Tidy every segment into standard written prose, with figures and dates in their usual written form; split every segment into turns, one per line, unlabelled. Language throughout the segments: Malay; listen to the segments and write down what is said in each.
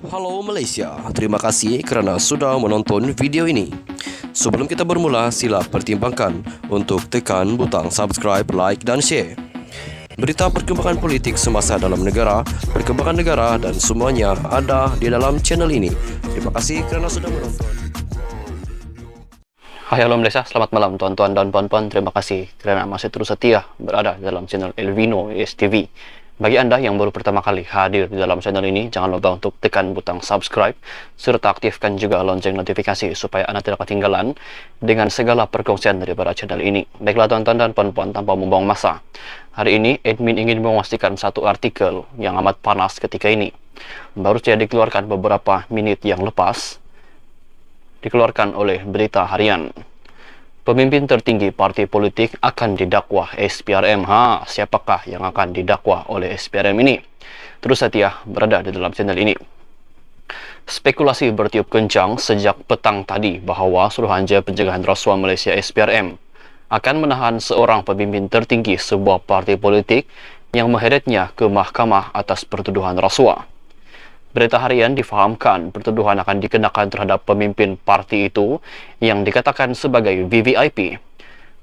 Halo Malaysia, terima kasih kerana sudah menonton video ini. Sebelum kita bermula, sila pertimbangkan untuk tekan butang subscribe, like dan share. Berita perkembangan politik semasa dalam negara, perkembangan negara dan semuanya ada di dalam channel ini. Terima kasih kerana sudah menonton.
Hai halo Malaysia, selamat malam tuan-tuan dan puan-puan. Terima kasih kerana masih terus setia berada dalam channel Elvino STV. Bagi anda yang baru pertama kali hadir di dalam channel ini, jangan lupa untuk tekan butang subscribe serta aktifkan juga lonceng notifikasi supaya anda tidak ketinggalan dengan segala perkongsian daripada channel ini. Baiklah tuan-tuan dan puan-puan, tanpa membuang masa, hari ini admin ingin memastikan satu artikel yang amat panas ketika ini. Baru saja dikeluarkan beberapa menit yang lepas, dikeluarkan oleh Berita Harian. Pemimpin tertinggi parti politik akan didakwa SPRM. Siapakah yang akan didakwa oleh SPRM ini? Terus setia berada di dalam channel ini. Spekulasi bertiup kencang sejak petang tadi bahawa Suruhanjaya Pencegahan Rasuah Malaysia SPRM akan menahan seorang pemimpin tertinggi sebuah parti politik yang menghadapnya ke mahkamah atas pertuduhan rasuah. Berita Harian difahamkan pertuduhan akan dikenakan terhadap pemimpin parti itu yang dikatakan sebagai VVIP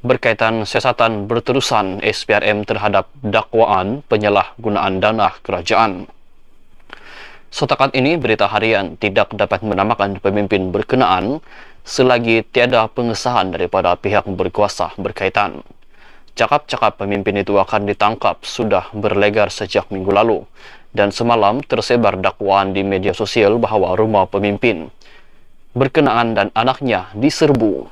berkaitan siasatan berterusan SPRM terhadap dakwaan penyalahgunaan dana kerajaan. Setakat ini, Berita Harian tidak dapat menamakan pemimpin berkenaan selagi tiada pengesahan daripada pihak berkuasa berkaitan. Cakap-cakap pemimpin itu akan ditangkap sudah berlegar sejak minggu lalu, dan semalam tersebar dakwaan di media sosial bahawa rumah pemimpin berkenaan dan anaknya diserbu.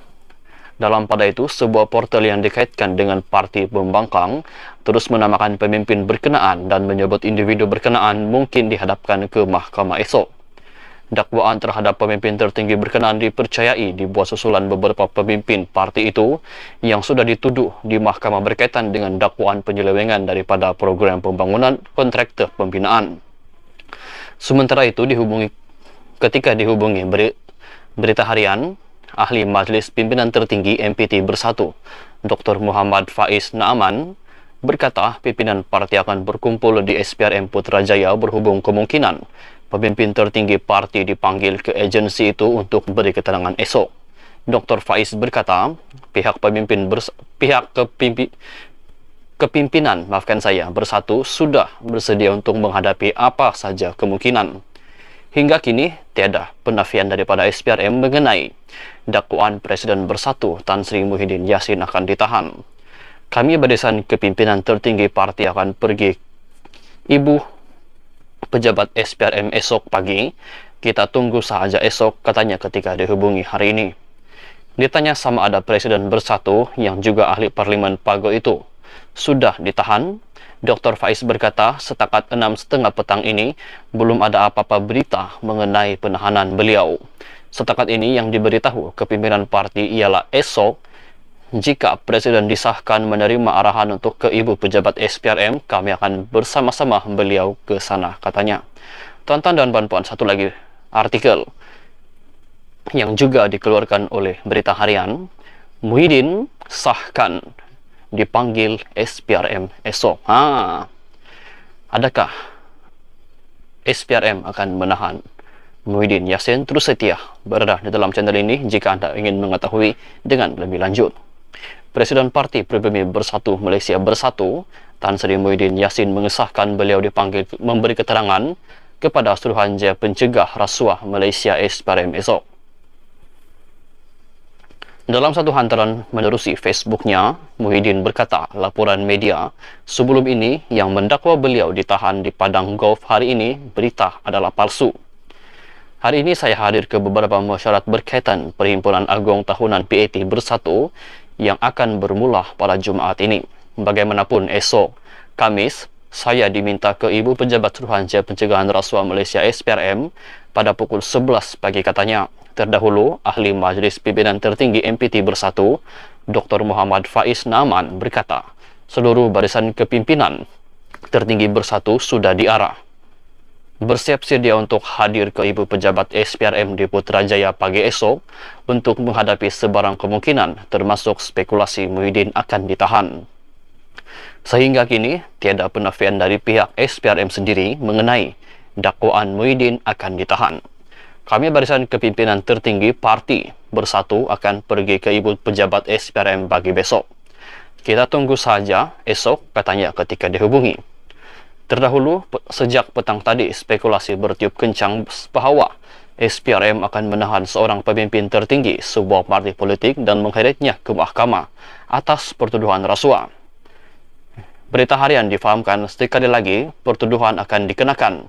Dalam pada itu, sebuah portal yang dikaitkan dengan parti pembangkang terus menamakan pemimpin berkenaan dan menyebut individu berkenaan mungkin dihadapkan ke mahkamah esok. Dakwaan terhadap pemimpin tertinggi berkenaan dipercayai dibuat susulan beberapa pemimpin parti itu yang sudah dituduh di mahkamah berkaitan dengan dakwaan penyelewengan daripada program pembangunan kontraktor pembinaan. Sementara itu, ketika dihubungi Berita Harian, ahli Majlis Pimpinan Tertinggi MPT Bersatu, Dr. Muhammad Faiz Naaman, berkata pimpinan parti akan berkumpul di SPRM Putrajaya berhubung kemungkinan pemimpin tertinggi parti dipanggil ke agensi itu untuk beri keterangan esok. Dr. Faiz berkata, kepimpinan Bersatu sudah bersedia untuk menghadapi apa saja kemungkinan. Hingga kini, tiada penafian daripada SPRM mengenai dakwaan Presiden Bersatu Tan Sri Muhyiddin Yassin akan ditahan. Kami barisan kepimpinan tertinggi parti akan pergi Ibu pejabat SPRM esok pagi. Kita tunggu sahaja esok, katanya ketika dihubungi hari ini. Ditanya sama ada Presiden Bersatu yang juga ahli Parlimen Pago itu sudah ditahan, Dr. Faiz berkata setakat 6:30 petang ini belum ada apa-apa berita mengenai penahanan beliau. Setakat ini yang diberitahu kepimpinan parti ialah esok jika Presiden disahkan menerima arahan untuk ke Ibu Pejabat SPRM, kami akan bersama-sama beliau ke sana, katanya. Tuan-tuan dan puan-puan, satu lagi artikel yang juga dikeluarkan oleh Berita Harian, Muhyiddin sahkan dipanggil SPRM esok. Adakah SPRM akan menahan Muhyiddin Yassin? Terus setia berada di dalam channel ini jika anda ingin mengetahui dengan lebih lanjut. Presiden Parti Pribumi Bersatu Malaysia Bersatu, Tan Sri Muhyiddin Yassin mengesahkan beliau dipanggil memberi keterangan kepada Suruhanjaya Pencegah Rasuah Malaysia SPRM esok. Dalam satu hantaran menerusi Facebooknya, Muhyiddin berkata laporan media sebelum ini yang mendakwa beliau ditahan di Padang Golf hari ini berita adalah palsu. Hari ini saya hadir ke beberapa mesyuarat berkaitan Perhimpunan Agung Tahunan PAT Bersatu yang akan bermula pada Jumaat ini. Bagaimanapun esok, Kamis, saya diminta ke Ibu Pejabat Suruhanjaya Pencegahan Rasuah Malaysia SPRM pada pukul 11 pagi, katanya. Terdahulu, ahli Majlis Pimpinan Tertinggi MPT Bersatu, Dr. Muhammad Faiz Naaman berkata, seluruh barisan kepimpinan tertinggi Bersatu sudah diarah bersiap sedia untuk hadir ke Ibu Pejabat SPRM di Putrajaya pagi esok untuk menghadapi sebarang kemungkinan termasuk spekulasi Muhyiddin akan ditahan. Sehingga kini, tiada penafian dari pihak SPRM sendiri mengenai dakwaan Muhyiddin akan ditahan. Kami barisan kepimpinan tertinggi parti Bersatu akan pergi ke ibu pejabat SPRM pagi besok. Kita tunggu saja esok, katanya ketika dihubungi. Terdahulu, sejak petang tadi, spekulasi bertiup kencang bahwa SPRM akan menahan seorang pemimpin tertinggi sebuah parti politik dan mengheretnya ke mahkamah atas pertuduhan rasuah. Berita harian difahamkan sekali lagi pertuduhan akan dikenakan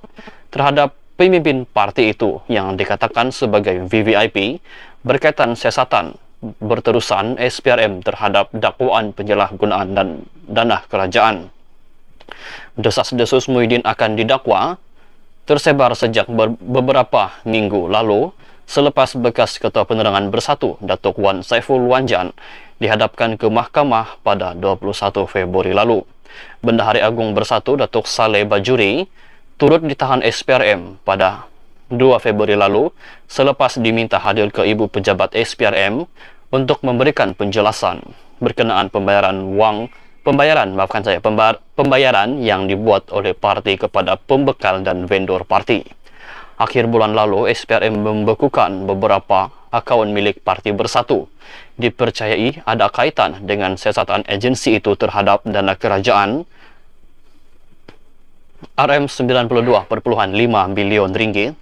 terhadap pemimpin parti itu yang dikatakan sebagai VVIP berkaitan siasatan berterusan SPRM terhadap dakwaan penyalahgunaan dan dana kerajaan. Desas-desus Muhyiddin akan didakwa tersebar sejak beberapa minggu lalu selepas bekas Ketua Penerangan Bersatu Datuk Wan Saiful Wanjan dihadapkan ke mahkamah pada 21 Februari lalu. Bendahari Agung Bersatu Datuk Saleh Bajuri turut ditahan SPRM pada 2 Februari lalu selepas diminta hadir ke ibu pejabat SPRM untuk memberikan penjelasan berkenaan pembayaran yang dibuat oleh parti kepada pembekal dan vendor parti. Akhir bulan lalu, SPRM membekukan beberapa akaun milik Parti Bersatu. Dipercayai ada kaitan dengan siasatan agensi itu terhadap dana kerajaan RM92.5 bilion ringgit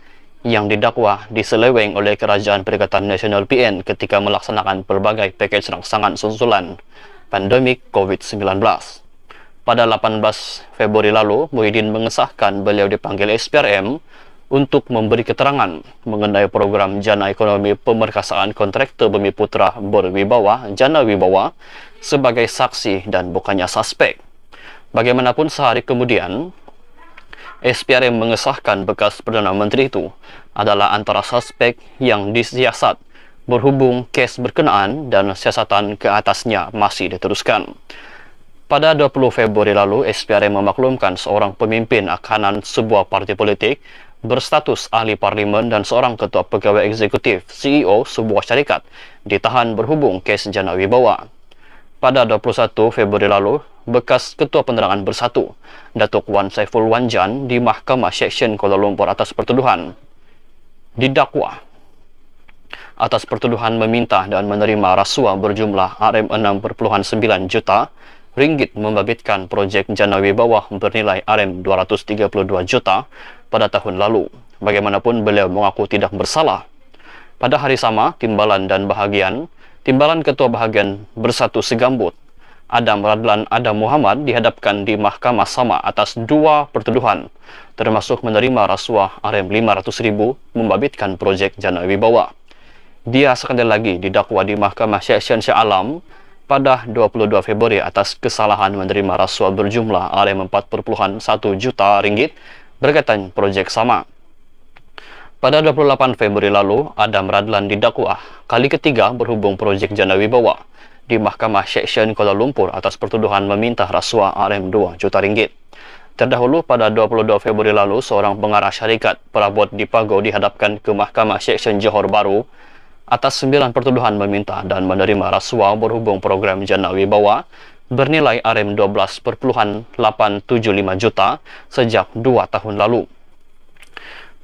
yang didakwa diseleweng oleh Kerajaan Perikatan Nasional PN ketika melaksanakan pelbagai pakej rangsangan susulan pandemik COVID-19. Pada 18 Februari lalu, Muhyiddin mengesahkan beliau dipanggil SPRM untuk memberi keterangan mengenai program Jana Ekonomi Pemerkasaan Kontraktor Bumi Putra Berwibawa, Jana Wibawa, sebagai saksi dan bukannya suspek. Bagaimanapun sehari kemudian, SPRM mengesahkan bekas Perdana Menteri itu adalah antara suspek yang disiasat berhubung kes berkenaan dan siasatan ke atasnya masih diteruskan. Pada 20 Februari lalu, SPRM memaklumkan seorang pemimpin kanan sebuah parti politik berstatus ahli parlimen dan seorang ketua pegawai eksekutif CEO sebuah syarikat ditahan berhubung kes Jana Wibawa. Pada 21 Februari lalu, bekas Ketua Penerangan Bersatu Datuk Wan Saiful Wanjan di Mahkamah Seksyen Kuala Lumpur atas pertuduhan didakwa atas pertuduhan meminta dan menerima rasuah berjumlah RM6.9 juta ringgit membabitkan projek Jana Wibawa bernilai RM232 juta pada tahun lalu. Bagaimanapun beliau mengaku tidak bersalah. Pada hari sama, Timbalan Ketua Bahagian Bersatu Segambut Adam Radlan Adam Muhammad dihadapkan di mahkamah sama atas 2 pertuduhan, termasuk menerima rasuah RM500.000 membabitkan projek Jana Wibawa. Dia sekali lagi didakwa di Mahkamah Seksyen Shah Alam pada 22 Februari atas kesalahan menerima rasuah berjumlah RM4.1 juta ringgit berkaitan projek sama. Pada 28 Februari lalu, Adam Radlan didakwa kali ketiga berhubung projek Jana Wibawa di Mahkamah Seksyen Kuala Lumpur atas pertuduhan meminta rasuah RM2 juta ringgit. Terdahulu pada 22 Februari lalu, seorang pengarah syarikat perabot di Pago dihadapkan ke Mahkamah Seksyen Johor Bahru atas 9 pertuduhan meminta dan menerima rasuah berhubung program Jana Wibawa bernilai RM12.875 juta sejak 2 tahun lalu.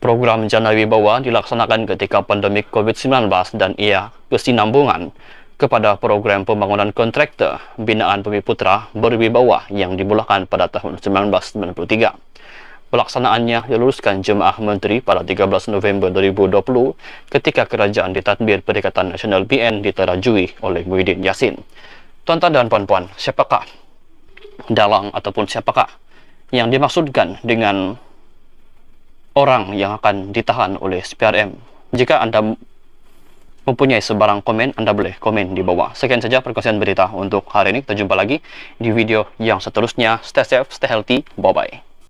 Program Jana Wibawa dilaksanakan ketika pandemik COVID-19 dan ia kesinambungan kepada program pembangunan kontraktor binaan Bumi Putra Berwibawa yang dimulakan pada tahun 1993. Pelaksanaannya diluruskan Jemaah Menteri pada 13 November 2020 ketika kerajaan ditadbir Perikatan Nasional PN diterajui oleh Muhyiddin Yassin. Tuan-tuan dan puan-puan, siapakah dalang ataupun siapakah yang dimaksudkan dengan orang yang akan ditahan oleh SPRM? Jika Anda mempunyai sebarang komen, Anda boleh komen di bawah. Sekian saja perkongsian berita untuk hari ini. Kita jumpa lagi di video yang seterusnya. Stay safe, stay healthy. Bye-bye.